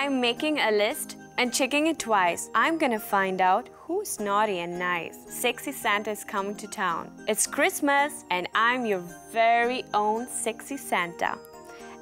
I'm making a list and checking it twice. I'm gonna find out who's naughty and nice. Sexy Santa is coming to town. It's Christmas and I'm your very own Sexy Santa.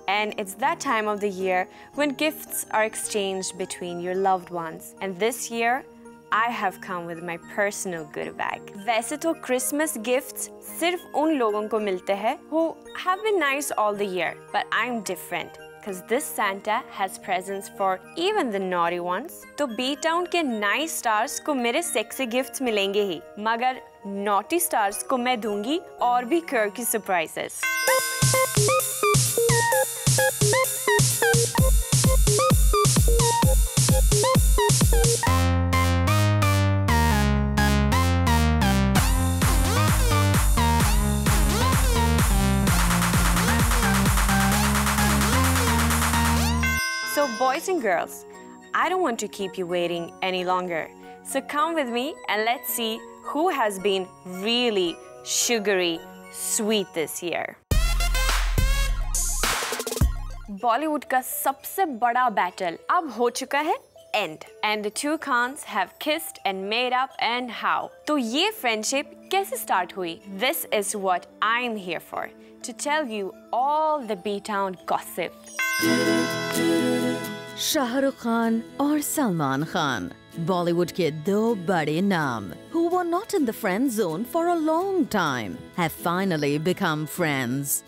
And it's that time of the year when gifts are exchanged between your loved ones. And this year, I have come with my personal goodie bag. वैसे तो Christmas gifts सिर्फ उन लोगों को मिलते हैं who have been nice all the year. But I'm different, because this Santa has presents for even the naughty ones. तो B-Town के nice stars को मेरे sexy gifts मिलेंगे ही, मगर naughty stars को मैं दूंगी और भी quirky surprises. So boys and girls, I don't want to keep you waiting any longer. So come with me and let's see who has been really sugary sweet this year. Bollywood का सबसे बड़ा battle अब हो चुका है end. And the two Khans have kissed and made up and how. तो ये friendship कैसे start हुई? This is what I'm here for, to tell you all the B-Town gossip. Shahrukh Khan और सलमान खान, बॉलीवुड के दो बड़े नाम, who were not in the friend zone for a long time, have finally become friends.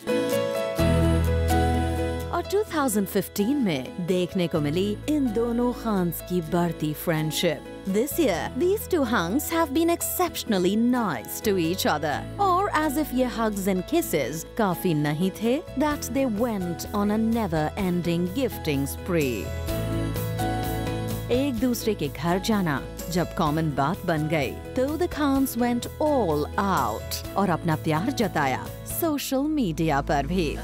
और 2015 में देखने को मिली इन दोनों खान्स की बढ़ती friendship. This year, these two hunks have been exceptionally nice to each other. Or as if ये hugs and kisses काफी नहीं थे, that they went on a never-ending gifting spree. एक दूसरे के घर जाना जब कॉमन बात बन गई, तो the Khans went all out और अपना प्यार जताया सोशल मीडिया पर भी.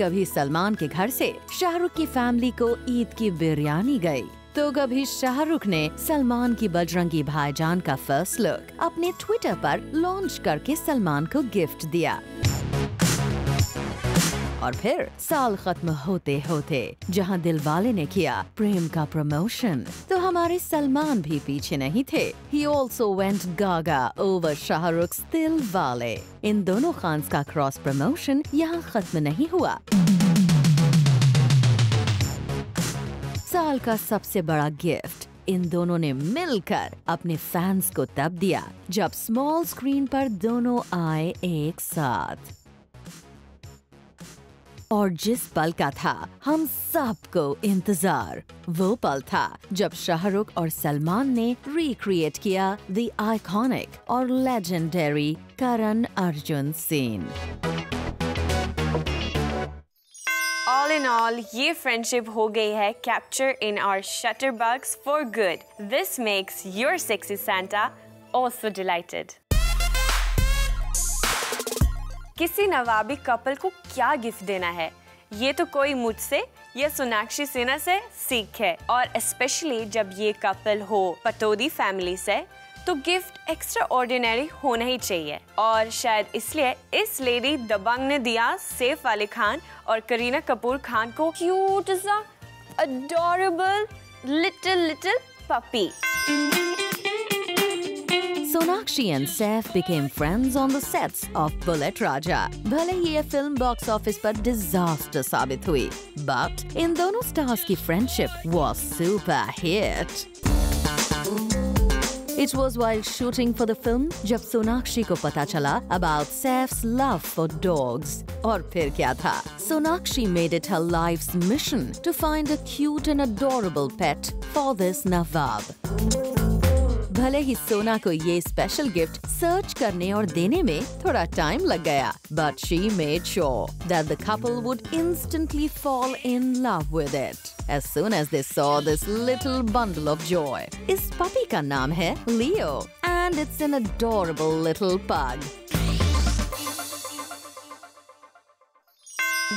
कभी सलमान के घर से शाहरुख की फैमिली को ईद की बिरयानी गई, तो कभी शाहरुख ने सलमान की बजरंगी भाईजान का फर्स्ट लुक अपने ट्विटर पर लॉन्च करके सलमान को गिफ्ट दिया. और फिर साल खत्म होते होते जहां दिलवाले ने किया प्रेम का प्रमोशन, तो हमारे सलमान भी पीछे नहीं थे. He also went gaga over शाहरुख's Dilwale. इन दोनों खान्स का क्रॉस प्रमोशन यहाँ खत्म नहीं हुआ. साल का सबसे बड़ा गिफ्ट इन दोनों ने मिलकर अपने फैंस को तब दिया जब स्मॉल स्क्रीन पर दोनों आए एक साथ. और जिस पल का था हम सबको इंतजार, वो पल था जब शाहरुख और सलमान ने रिक्रिएट किया द आइकॉनिक और legendary Karan Arjun scene. All in all, ये friendship हो गई है capture in our shutterbugs for good. This makes your sexy Santa also delighted. किसी नवाबी कपल को क्या गिफ्ट देना है, ये तो कोई मुझसे या सोनाक्षी सिन्हा से सीखे. और स्पेशली जब ये कपल हो पटौदी फैमिली से, तो गिफ्ट एक्स्ट्रा ऑर्डिनरी होना ही चाहिए. और शायद इसलिए इस लेडी दबंग ने दिया सैफ अली खान और करीना कपूर खान को क्यूट सा adorable little puppy. Sonakshi and Saif became friends on the sets of Bullet Raja. भले ही ये फिल्म बॉक्स ऑफिस पर डिजास्टर साबित हुई, but इन दोनों स्टार्स की friendship was super hit. It was while shooting for the film जब सोनाक्षी को पता चला about Saif's love for dogs. और फिर क्या था? Sonakshi made it her life's mission to find a cute and adorable pet for this Nawab. भले ही सोना को ये स्पेशल गिफ्ट सर्च करने और देने में थोड़ा टाइम लग गया, but she made sure that the couple would instantly fall in love with it as soon as they saw this little bundle of joy. इस puppy का नाम है Leo and it's an adorable little pug.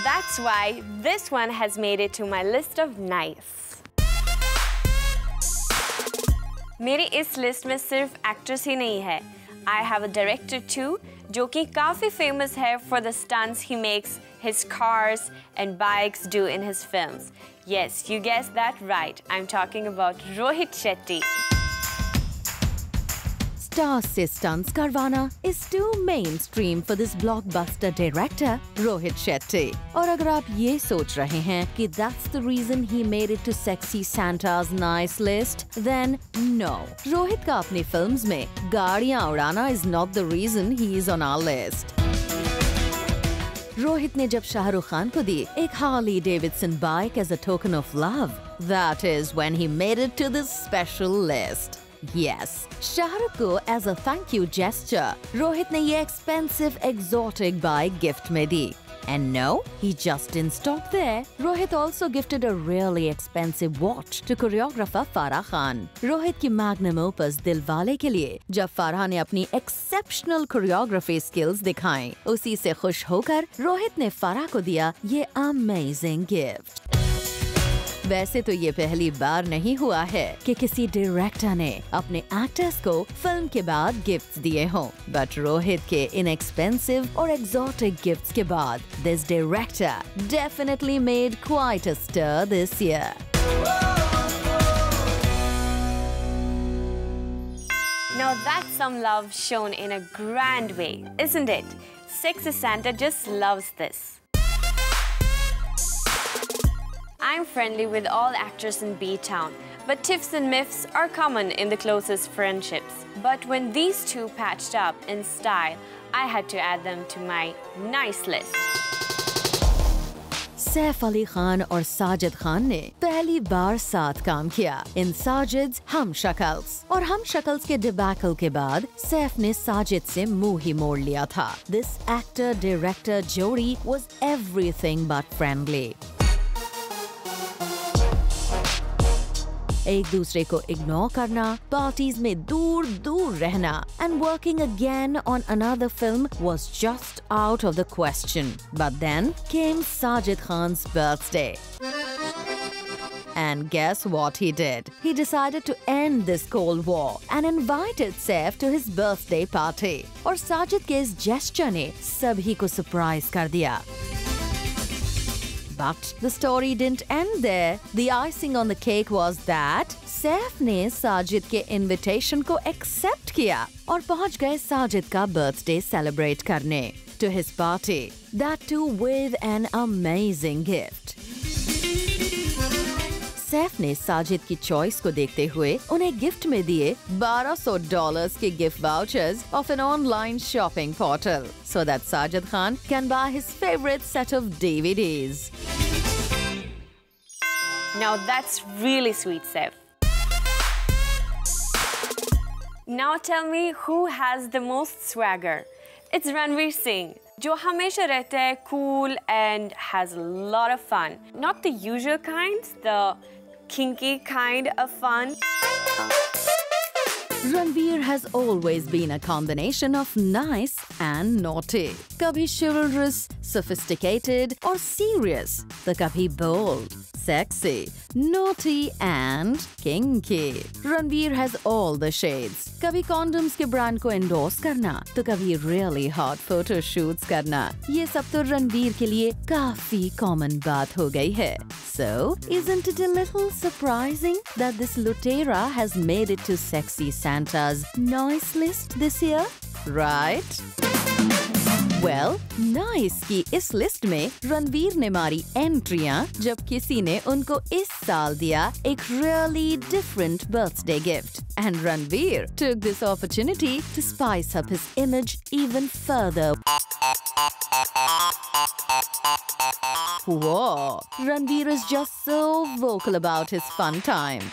That's why this one has made it to my list of nice. मेरी इस list में सिर्फ actress ही नहीं है, I have a director too, जो कि काफी famous है for the stunts he makes his cars and bikes do in his films. Yes, you guessed that right. I'm talking about Rohit Shetty. Stars से stunts करवाना is too mainstream for this blockbuster director Rohit Shetty. और अगर आप ये सोच रहे हैं कि that's the reason he made it to Sexy Santa's nice list, then no. Rohit का अपनी फिल्म्स में गाड़ियाँ उड़ाना is not the reason he is on our list. Rohit ने जब शाहरुख खान को दी एक Harley Davidson bike as a token of love, that is when he made it to this special list. Yes, Shahrukh को as a thank you gesture, Rohit ने ये expensive exotic bike gift में दी. And no, he just didn't stop there. Rohit also gifted a really expensive watch to choreographer Farah Khan. Rohit की magnum opus Dilwale के लिए जब फारह ने अपनी exceptional choreography skills दिखाई, उसी से खुश होकर रोहित ने फारह को दिया ये amazing gift. वैसे तो ये पहली बार नहीं हुआ है कि किसी डायरेक्टर ने अपने एक्टर्स को फिल्म के बाद गिफ्ट्स दिए हों, बट रोहित के इनएक्सपेंसिव और एक्सोटिक गिफ्ट्स के बाद this director definitely made quite a stir this year. Now that's some love shown in a grand way, isn't it? Sexy Santa just loves this. I'm friendly with all actors in B-Town, but tiffs and miffs are common in the closest friendships. But when these two patched up in style, I had to add them to my nice list. Saif Ali Khan और साजिद खान ने पहली बार साथ काम किया इन साजिद्स हम शक्ल्स, और हम शक्ल्स के डिबैकल के बाद सैफ ने साजिद से मुंह ही मोड़ लिया था. दिस एक्टर डायरेक्टर जोड़ी was everything but friendly. एक दूसरे को इग्नोर करना, पार्टीज में दूर दूर रहना, and working again on another film was just out of the question. But then came Sajid Khan's birthday. And guess what he did? He decided to end this Cold War and invited Saif to his birthday party. और साजिद के इस gesture ने सभी को surprise कर दिया. But the story didn't end there. The icing on the cake was that Saif ने साजिद के इनविटेशन को एक्सेप्ट किया और पहुंच गए साजिद का बर्थडे सेलिब्रेट करने to his party. That too with an amazing gift. Saif ने साजिद की चॉइस को देखते हुए उन्हें गिफ्ट में दिए $1200 के gift vouchers of an online shopping portal so that Sajid Khan can buy his favorite set of DVDs. Now that's really sweet, Saif. Now tell me who has the most swagger. It's Ranveer Singh, जो हमेशा रहता है cool and has a lot of fun. Not the usual kinds, the kinky kind of fun. Ranveer has always been a combination of nice and naughty. कभी chivalrous, sophisticated और serious, तो कभी bold, sexy, naughty and kinky. Ranveer has all the shades. कभी condoms के brand को endorse करना, तो कभी really hot photo shoots करना. ये सब तो रणवीर के लिए काफी common बात हो गई है. So, isn't it a little surprising that this Lutera has made it to Sexy Santa's nice list this year? Right? Well, nice की इस लिस्ट में रणवीर ने मारी एंट्रियां जब किसी ने उनको इस साल दिया एक really different birthday gift. And Ranveer took this opportunity to spice up his image even further. Whoa! Ranveer is just so vocal about his fun time.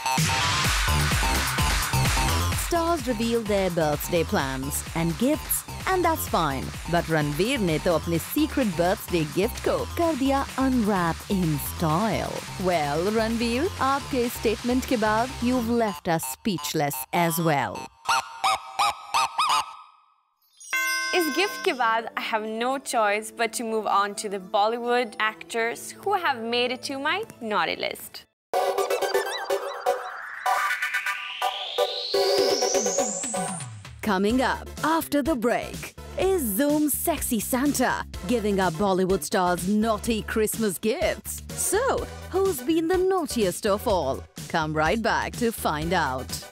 Stars reveal their birthday plans and gifts, and that's fine. But Ranveer ने तो अपने secret birthday gift को कर दिया unwrap in style. Well, Ranveer, आपके statement के बाद you've left us speechless as well. इस गिफ्ट के बाद I have no choice but to move on to the Bollywood actors who have made it to my naughty list. Coming up after the break, is Zoom's sexy Santa giving our Bollywood stars naughty Christmas gifts? So, who's been the naughtiest of all? Come right back to find out.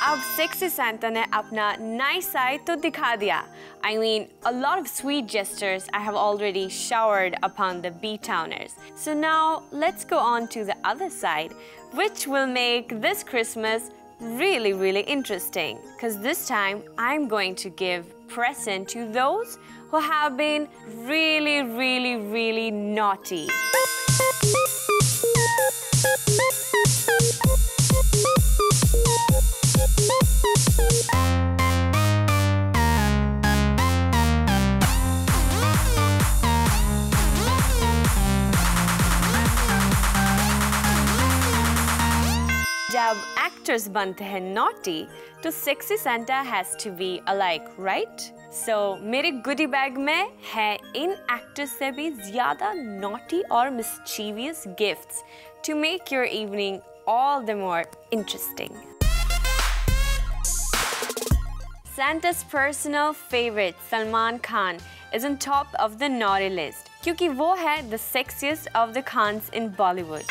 अब sexy Santa ने अपना nice side तो दिखा दिया. I mean, a lot of sweet gestures I have already showered upon the B-Towners. So now let's go on to the other side, which will make this Christmas really, really interesting. Because this time I'm going to give present to those who have been really, really, really naughty. जब actors बनते हैं naughty, तो sexy Santa has to be alike, right? So मेरे goodie bag में है इन actors से भी ज़्यादा naughty और mischievous gifts to make your evening all the more interesting. Santa's personal favorite Salman Khan is on top of the naughty list क्योंकि वो है the sexiest of the Khans in Bollywood.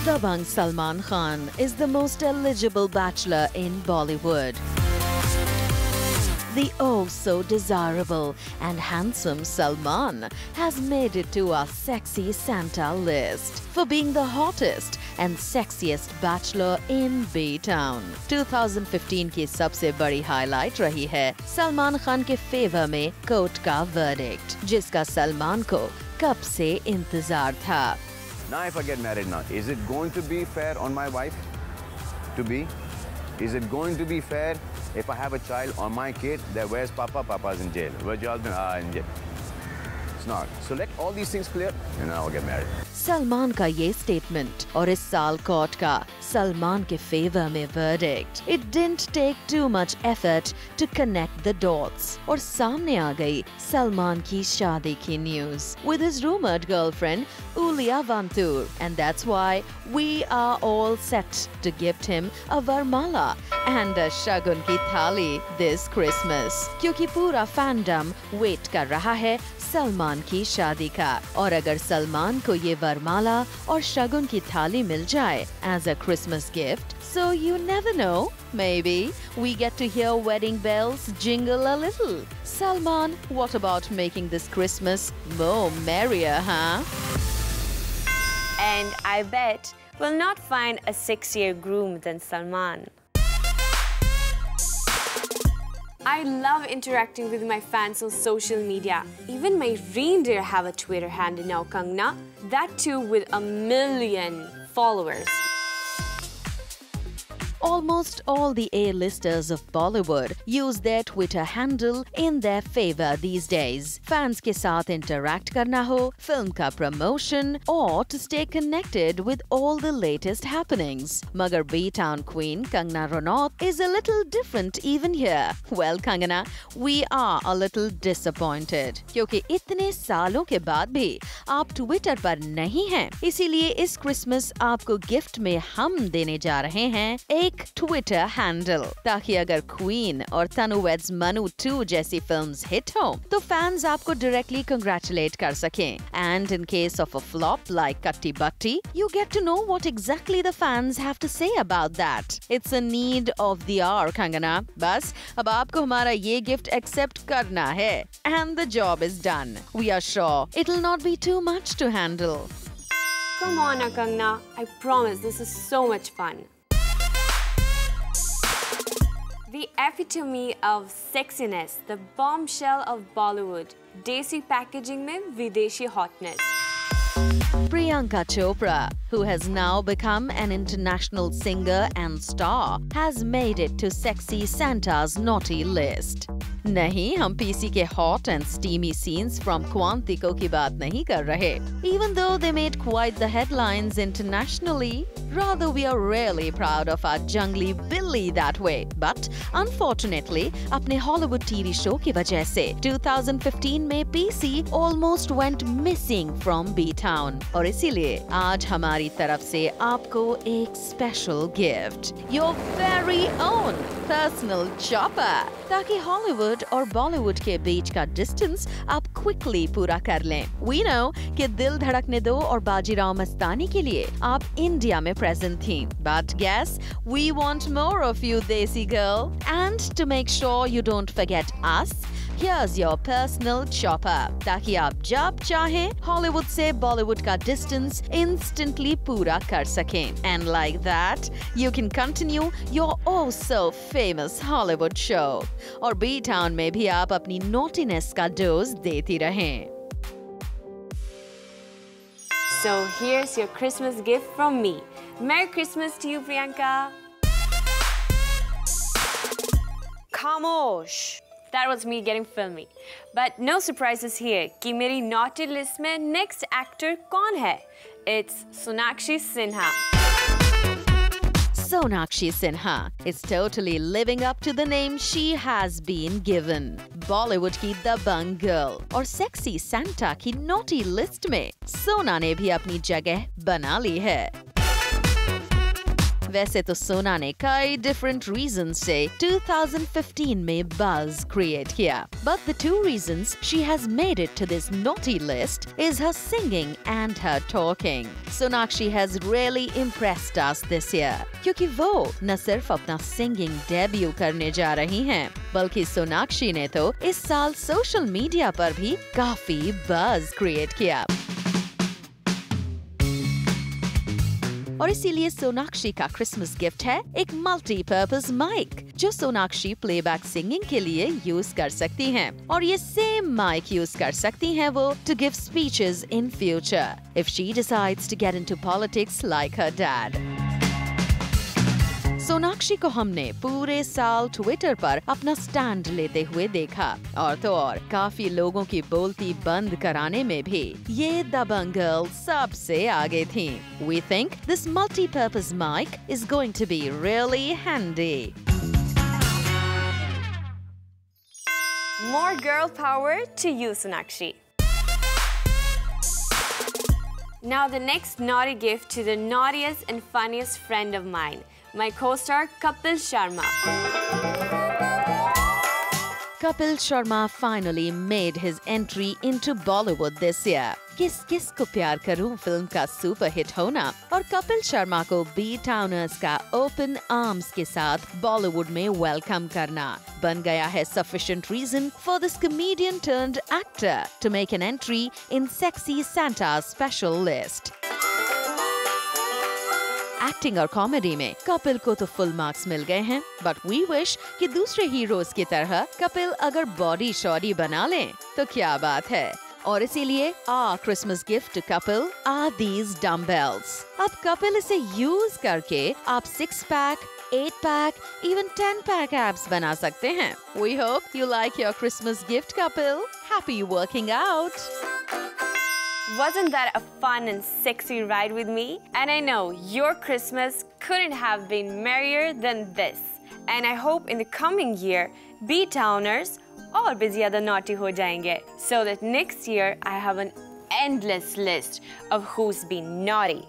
Dabangg Salman Khan is the most eligible bachelor in Bollywood. The oh so desirable and handsome Salman has made it to our sexy Santa list for being the hottest and sexiest bachelor in B-Town. 2015 की सबसे बड़ी highlight रही है सलमान खान के favour में court का verdict, जिसका सलमान को कब से इंतजार था. Now if I get married now, is it going to be fair on my wife to be? Is it going to be fair if I have a child or my kid that where's Papa? Papa's in jail. Where's your husband? In jail. It's not. So let all these things clear and then I'll get married. Salman का ये statement और इस साल court का सलमान के favour में verdict. It didn't take too much effort to connect the dots. और सामने आ गई सलमान की शादी की news with his rumored girlfriend Ulia Vantur, and that's why we are all set to gift him a Varmala and a Shagun की थाली this Christmas. क्योंकि पूरा fandom wait कर रहा है सलमान की शादी का, और अगर सलमान को ये वरमाला और शगुन की थाली मिल जाए as a Christmas gift, so you never know, maybe we get to hear wedding bells jingle a little. Salman, what about making this Christmas more merrier, huh? And I bet we'll not find a sexier groom than Salman. I love interacting with my fans on social media. Even my reindeer have a Twitter handle now, Kangna. That too with 1 million followers. Almost all the A-listers of Bollywood use their Twitter handle in their favor these days. Fans के साथ interact करना हो, film का promotion, or to stay connected with all the latest happenings. मगर B-Town queen Kangana Ranaut is a little different even here. Well, Kangana, we are a little disappointed क्योंकि इतने सालों के बाद भी आप Twitter पर नहीं हैं. इसीलिए इस Christmas आपको gift में हम देने जा रहे हैं एक Twitter handle, ताकि अगर Queen और Tanu Weds Manu 2 जैसी films hit हो, तो fans आपको directly congratulate कर सकें. And in case of a flop like Katti Batti, you get to know what exactly the fans have to say about that. It's a need of the hour, Kangana. बस अब आपको हमारा ये gift accept करना है. And the job is done. We are sure it'll not be too much to handle. Come on, Kangna. I promise this is so much fun. The epitome of sexiness, the bombshell of Bollywood, desi packaging में विदेशी hotness. Priyanka Chopra, who has now become an international singer and star, has made it to sexy Santa's naughty list. नहीं, हम PC के hot and steamy scenes from Quantico की बात नहीं कर रहे. Even though they made quite the headlines internationally, Rather, we are really proud of our jungly Billy that way. But unfortunately, अपने Hollywood TV show की वजह से 2015 में PC almost went missing from B-Town. और इसीलिए आज हमारी तरफ से आपको एक special gift, your very own personal chopper, ताकि Hollywood और Bollywood के बीच का distance आप quickly पूरा कर लें. We know कि दिल धड़कने दो और बाजीराव मस्तानी के लिए आप इंडिया में present थी. But guess, we want more of you, Desi girl. And to make sure you don't forget us, here's your personal chopper, ताकि आप जब चाहें Hollywood से Bollywood का distance instantly पूरा कर सकें. And like that, you can continue your oh so famous Hollywood show. और B-Town में भी आप अपनी naughtiness का dose देती रहें. So here's your Christmas gift from me. Merry Christmas to you, Priyanka. Khamosh. That was me getting filmy. But no surprises here कि मेरी naughty list में next actor कौन है? It's Sonakshi Sinha. Sonakshi Sinha is totally living up to the name she has been given. Bollywood की दबंग girl और sexy Santa की naughty list में सोना ने भी अपनी जगह बना ली है. वैसे तो सोना ने कई different reasons से 2015 में buzz create किया. But the two reasons she has made it to this naughty list is her singing and her talking. Sonakshi has really impressed us this year. क्योंकि वो न सिर्फ अपना singing debut करने जा रही हैं, बल्कि सोनाक्षी ने तो इस साल social media पर भी काफी buzz create किया. और इसीलिए सोनाक्षी का क्रिसमस गिफ्ट है एक मल्टीपर्पज माइक जो सोनाक्षी प्लेबैक सिंगिंग के लिए यूज कर सकती हैं. और ये सेम माइक यूज कर सकती हैं वो to give speeches in future if she decides to get into politics like her dad. Sonakshi को हमने पूरे साल ट्विटर पर अपना स्टैंड लेते हुए देखा और तो और काफी लोगों की बोलती बंद कराने में भी ये दबंग गर्ल सबसे आगे थी. We think this multi-purpose mic is going to be really handy. More girl power to you, Sonakshi. Now the next naughty gift to the naughtiest and funniest friend of mine, my co-star Kapil Sharma. Kapil Sharma finally made his entry into Bollywood this year. किस किस को प्यार करूं film का super hit होना और कपिल शर्मा को B-Towners का ओपन आर्म्स के साथ बॉलीवुड में वेलकम करना बन गया है sufficient reason for this comedian turned actor to make an entry in Sexy Santa's special list. Acting और कॉमेडी में कपिल को तो फुल मार्क्स मिल गए हैं, बट वी विश कि दूसरे हीरोज की तरह कपिल अगर बॉडी शॉडी बना लें तो क्या बात है. और इसीलिए our Christmas gift to Kapil are these dumbbells. अब कपिल इसे यूज करके आप 6-pack, 8-pack, even 10-pack abs बना सकते हैं. We hope you like your Christmas gift, Kapil. Happy working out. Wasn't that a fun and sexy ride with me? And I know your Christmas couldn't have been merrier than this. And I hope in the coming year, B-Towners और भी ज़्यादा naughty हो जाएंगे, so that next year I have an endless list of who's been naughty.